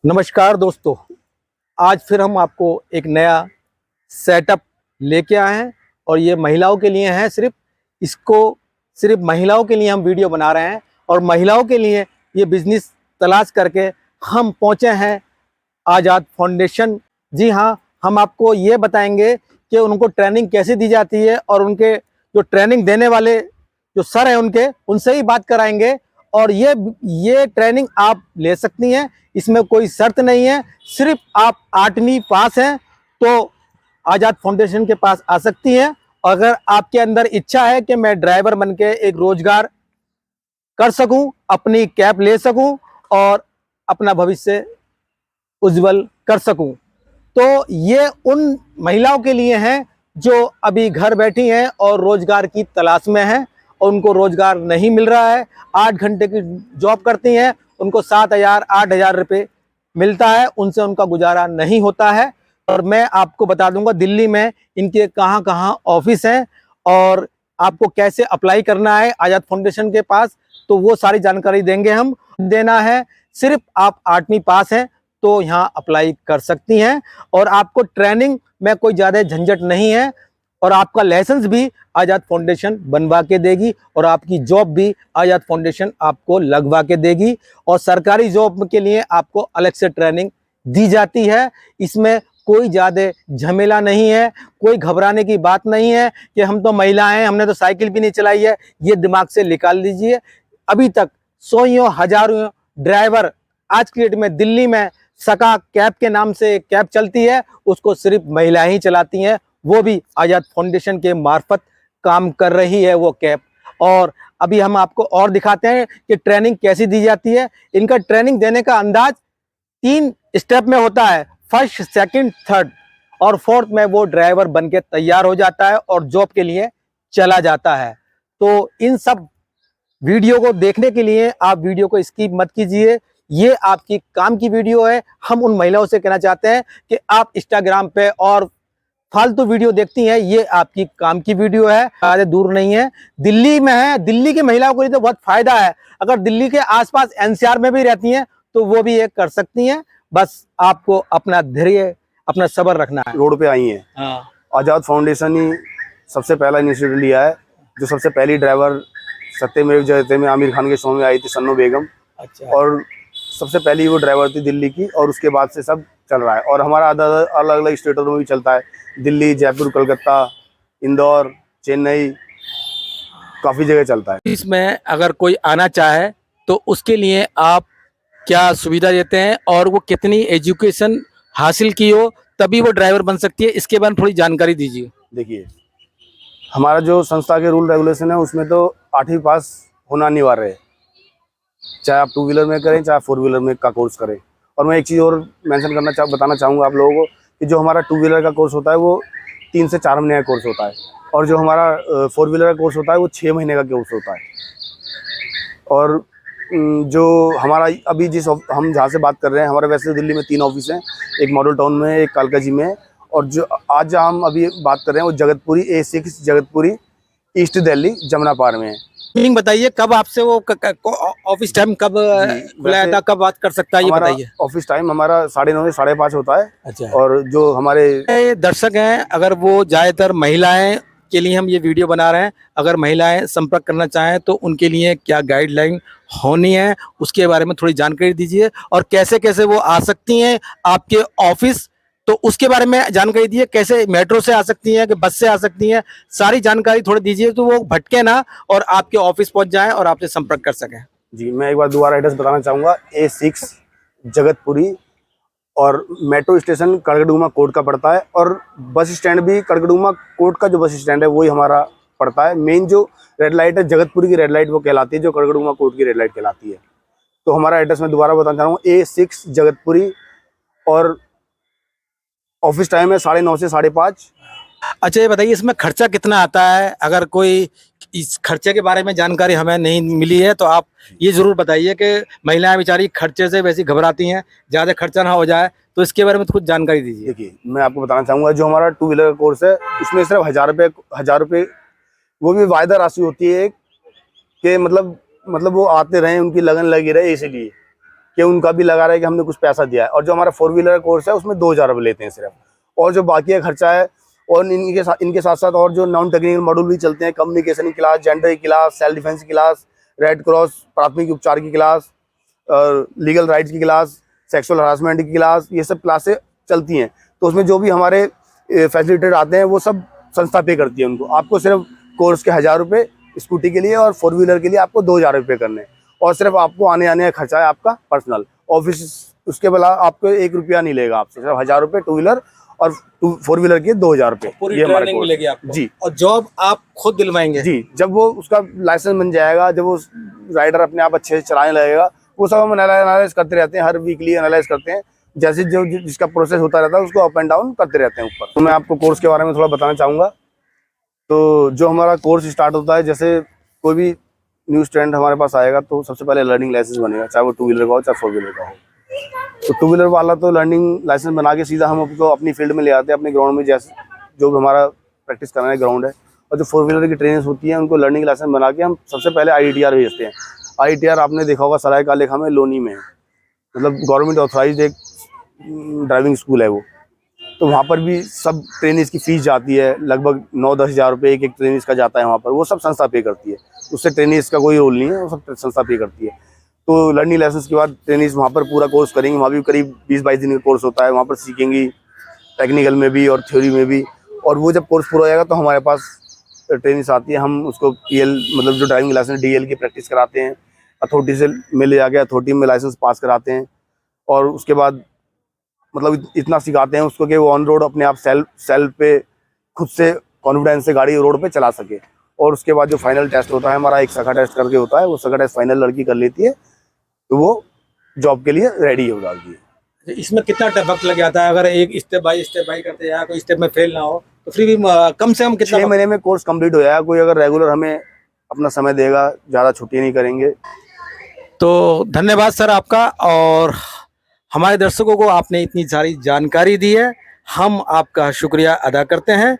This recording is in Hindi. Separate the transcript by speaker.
Speaker 1: नमस्कार दोस्तों, आज फिर हम आपको एक नया सेटअप लेके आए हैं और ये महिलाओं के लिए है। सिर्फ महिलाओं के लिए हम वीडियो बना रहे हैं और महिलाओं के लिए ये बिजनेस तलाश करके हम पहुंचे हैं आज़ाद फाउंडेशन। जी हाँ, हम आपको ये बताएंगे कि उनको ट्रेनिंग कैसे दी जाती है और उनके जो ट्रेनिंग देने वाले जो सर हैं उनसे ही बात कराएंगे। और ये ट्रेनिंग आप ले सकती हैं, इसमें कोई शर्त नहीं है। सिर्फ आप 8वीं पास हैं तो आज़ाद फाउंडेशन के पास आ सकती हैं। अगर आपके अंदर इच्छा है कि मैं ड्राइवर बनके एक रोजगार कर सकूं, अपनी कैब ले सकूं और अपना भविष्य उज्जवल कर सकूं, तो ये उन महिलाओं के लिए है जो अभी घर बैठी हैं और रोजगार की तलाश में हैं और उनको रोजगार नहीं मिल रहा है। 8 घंटे की जॉब करती हैं, उनको 7,000-8,000 रुपये मिलता है, उनसे उनका गुजारा नहीं होता है। और मैं आपको बता दूंगा दिल्ली में इनके कहाँ कहाँ ऑफिस हैं और आपको कैसे अप्लाई करना है आज़ाद फाउंडेशन के पास, तो वो सारी जानकारी देंगे हम। देना है, सिर्फ आप 8वीं पास हैं तो यहाँ अप्लाई कर सकती हैं और आपको ट्रेनिंग में कोई ज़्यादा झंझट नहीं है और आपका लाइसेंस भी आज़ाद फाउंडेशन बनवा के देगी और आपकी जॉब भी आज़ाद फाउंडेशन आपको लगवा के देगी। और सरकारी जॉब के लिए आपको अलग से ट्रेनिंग दी जाती है। इसमें कोई ज़्यादा झमेला नहीं है, कोई घबराने की बात नहीं है कि हम तो महिला हैं, हमने तो साइकिल भी नहीं चलाई है। ये दिमाग से निकाल लीजिए। अभी तक सौयों हजारों ड्राइवर आज की डेट में दिल्ली में सका कैब के नाम से कैब चलती है, उसको सिर्फ महिलाएं ही चलाती हैं, वो भी आज़ाद फाउंडेशन के मार्फत काम कर रही है वो कैब। और अभी हम आपको और दिखाते हैं कि ट्रेनिंग कैसी दी जाती है। इनका ट्रेनिंग देने का अंदाज 3 स्टेप में होता है, फर्स्ट, सेकंड, थर्ड और फोर्थ में वो ड्राइवर बनके तैयार हो जाता है और जॉब के लिए चला जाता है। तो इन सब वीडियो को देखने के लिए आप वीडियो को स्किप मत कीजिए, ये आपकी काम की वीडियो है। हम उन महिलाओं से कहना चाहते हैं कि आप इंस्टाग्राम पे और फालतू वीडियो देखती हैं, ये आपकी काम की वीडियो है, ज़्यादा दूर नहीं है, दिल्ली में है। दिल्ली की महिलाओं को लिए तो बहुत फायदा है। अगर दिल्ली के आसपास एनसीआर में भी रहती हैं तो वो भी ये कर सकती हैं, बस आपको अपना धैर्य, अपना सब्र रखना है।
Speaker 2: रोड पे आई हैं।
Speaker 1: हाँ,
Speaker 2: आज़ाद फाउंडेशन ही सबसे पहला इनिशिएटिव लिया है। जो सबसे पहली ड्राइवर सत्यमेव जयते में आमिर खान के शो में आई थी, सन्नो बेगम।
Speaker 1: अच्छा।
Speaker 2: और सबसे पहली वो ड्राइवर थी दिल्ली की और उसके बाद से सब चल रहा है। और हमारा अलग अलग स्टेटों में भी चलता है, दिल्ली, जयपुर, कोलकाता, इंदौर, चेन्नई, काफ़ी जगह चलता है।
Speaker 1: इसमें अगर कोई आना चाहे तो उसके लिए आप क्या सुविधा देते हैं और वो कितनी एजुकेशन हासिल की हो तभी वो ड्राइवर बन सकती है, इसके बारे में थोड़ी जानकारी दीजिए।
Speaker 2: देखिए, हमारा जो संस्था के रूल रेगुलेशन है उसमें तो 8वीं पास होना अनिवार्य है, चाहे आप 2 व्हीलर में करें चाहे 4 व्हीलर में का कोर्स करें। और मैं एक चीज़ और मेंशन बताना चाहूँगा आप लोगों को कि जो हमारा 2 व्हीलर का कोर्स होता है वो 3 से 4 महीने का कोर्स होता है और जो हमारा 4 व्हीलर का कोर्स होता है वो 6 महीने का कोर्स होता है। और जो हमारा अभी हम जहाँ से बात कर रहे हैं, हमारे वैसे दिल्ली में 3 ऑफिस हैं, एक मॉडल टाउन में, एक कालकाजी में, और जो आज हम अभी बात कर रहे हैं वो जगतपुरी A6 जगतपुरी ईस्ट दिल्ली जमुना पार में है।
Speaker 1: टाइमिंग बताइए, कब आपसे वो ऑफिस टाइम कब खुला था, कब बात कर सकता है, ये बताइए।
Speaker 2: ऑफिस टाइम हमारा 9:30 से 5:30 होता है।
Speaker 1: अच्छा।
Speaker 2: और जो हमारे
Speaker 1: दर्शक हैं, अगर वो ज़्यादातर महिलाएं के लिए हम ये वीडियो बना रहे हैं, अगर महिलाएं संपर्क करना चाहें तो उनके लिए क्या गाइडलाइन होनी है, उसके बारे में थोड़ी जानकारी दीजिए और कैसे कैसे वो आ सकती हैं आपके ऑफिस, तो उसके बारे में जानकारी दीजिए। कैसे मेट्रो से आ सकती हैं कि बस से आ सकती हैं, सारी जानकारी थोड़ी दीजिए तो वो भटके ना और आपके ऑफिस पहुंच जाएं और आपसे संपर्क कर सकें।
Speaker 2: जी, मैं एक बार दोबारा एड्रेस बताना चाहूँगा। A6 जगतपुरी और मेट्रो स्टेशन कड़कड़डूमा कोर्ट का पड़ता है और बस स्टैंड भी कड़कड़डूमा कोर्ट का जो बस स्टैंड है वही हमारा पड़ता है। मेन जो रेड लाइट है जगतपुरी की रेड लाइट वो कहलाती है, जो कड़कड़डूमा कोर्ट की रेड लाइट कहलाती है। तो हमारा एड्रेस मैं दोबारा बताना चाहूँगा, A6 जगतपुरी और ऑफिस टाइम है 9:30 से 5:30।
Speaker 1: अच्छा, ये बताइए इसमें खर्चा कितना आता है? अगर कोई इस खर्चे के बारे में जानकारी हमें नहीं मिली है तो आप ये ज़रूर बताइए कि महिलाएं बेचारी खर्चे से वैसी घबराती हैं, ज़्यादा खर्चा ना हो जाए, तो इसके बारे में कुछ जानकारी दीजिए।
Speaker 2: देखिए, मैं आपको बताना चाहूँगा, जो हमारा 2 व्हीलर का कोर्स है उसमें सिर्फ 1,000 रुपये वो भी वायदा राशि होती है कि मतलब वो आते रहें, उनकी लगन लगी रहे, इसीलिए। कि उनका भी लगा रहा है कि हमने कुछ पैसा दिया है। और जो हमारा 4 व्हीलर का कोर्स है उसमें 2000 रुपये लेते हैं सिर्फ, और जो बाकी का खर्चा है, और इनके साथ साथ और जो नॉन टेक्निकल मॉड्यूल भी चलते हैं, कम्युनिकेशन की क्लास, जेंडर की क्लास, सेल्फ डिफेंस की क्लास, रेड क्रॉस प्राथमिक उपचार की क्लास, लीगल राइट्स की क्लास, सेक्सुअल हरासमेंट की क्लास, ये सब क्लासें चलती हैं। तो उसमें जो भी हमारे फैसिलिटेटर आते हैं वो सब संस्था पे करती है उनको। आपको सिर्फ कोर्स के 1000 रुपये स्कूटी के लिए और 4 व्हीलर के लिए आपको 2000 रुपये करने हैं, और सिर्फ आपको आने का खर्चा है आपका पर्सनल ऑफिस। उसके बाद आपको 1 रुपया नहीं लेगा आपसे, सिर्फ 1000 रुपये 2 व्हीलर और 4 व्हीलर के 2000 रुपये।
Speaker 1: पूरी ट्रेनिंग मिलेगी आपको
Speaker 2: जी।
Speaker 1: और जॉब आप खुद दिलवाएंगे
Speaker 2: जी, जब वो उसका लाइसेंस बन जाएगा, जब वो राइडर अपने आप अच्छे से चलाने लगेगा, वो सब हम एनालाइज करते रहते हैं, हर वीकली एनालाइज करते हैं, जैसे जो जिसका प्रोसेस होता रहता है उसको अप एंड डाउन करते रहते हैं ऊपर। तो मैं आपको कोर्स के बारे में थोड़ा बताना चाहूँगा। तो जो हमारा कोर्स स्टार्ट होता है, जैसे कोई भी न्यू स्टूडेंट हमारे पास आएगा तो सबसे पहले लर्निंग लाइसेंस बनेगा, चाहे वो 2 व्हीलर का हो चाहे 4 व्हीलर का हो। तो 2 व्हीलर वाला तो लर्निंग लाइसेंस बना के सीधा हम उसको अपनी फील्ड में ले आते हैं, अपने ग्राउंड में, जैसे जो भी हमारा प्रैक्टिस कराने ग्राउंड है। और जो 4 व्हीलर की ट्रेनिंग होती है उनको लर्निंग लाइसेंस बना के हम सबसे पहले IITR भेजते हैं। IITR आपने देखा होगा सराय काले खां में लोनी में है, मतलब गवर्नमेंट ऑथराइज एक ड्राइविंग स्कूल है वो। तो वहाँ पर भी सब ट्रेनिंग्स की फीस जाती है, लगभग 9-10 हज़ार रुपये एक ट्रेनिंग्स का जाता है वहाँ पर, वो सब संस्था पे करती है, उससे ट्रेनिंग्स का कोई रोल नहीं है, वो सब संस्था पे करती है। तो लर्निंग लाइसेंस के बाद ट्रेनिंग्स वहाँ पर पूरा कोर्स करेंगे, वहाँ भी करीब 20-22 दिन का कोर्स होता है, वहाँ पर सीखेंगी टेक्निकल में भी और थ्योरी में भी। और वो जब कोर्स पूरा हो जाएगा तो हमारे पास ट्रेनिंग्स आती है, हम उसको PL मतलब जो ड्राइविंग लाइसेंस DL की प्रैक्टिस कराते हैं, अथॉरिटी से मिले जाके अथॉरिटी में लाइसेंस पास कराते हैं। और उसके बाद मतलब इतना सिखाते हैं उसको कि वो ऑन रोड अपने आप सेल्फ पे खुद से कॉन्फिडेंस से गाड़ी रोड पे चला सके। और उसके बाद जो फाइनल टेस्ट होता है हमारा, एक सखा टेस्ट करके होता है, वो सखा टेस्ट फाइनल लड़की कर लेती है तो वो जॉब के लिए रेडी हो जाती है।
Speaker 1: इसमें कितना वक्त लग जाता है? अगर एक स्टेप बाय करते जाए, कोई स्टेप में फेल ना हो तो फिर भी कम से कम कितना
Speaker 2: 6 महीने में कोर्स कंप्लीट हो जाएगा। कोई अगर रेगुलर हमें अपना समय देगा, ज़्यादा छुट्टी नहीं करेंगे।
Speaker 1: तो धन्यवाद सर आपका, और हमारे दर्शकों को आपने इतनी सारी जानकारी दी है, हम आपका शुक्रिया अदा करते हैं।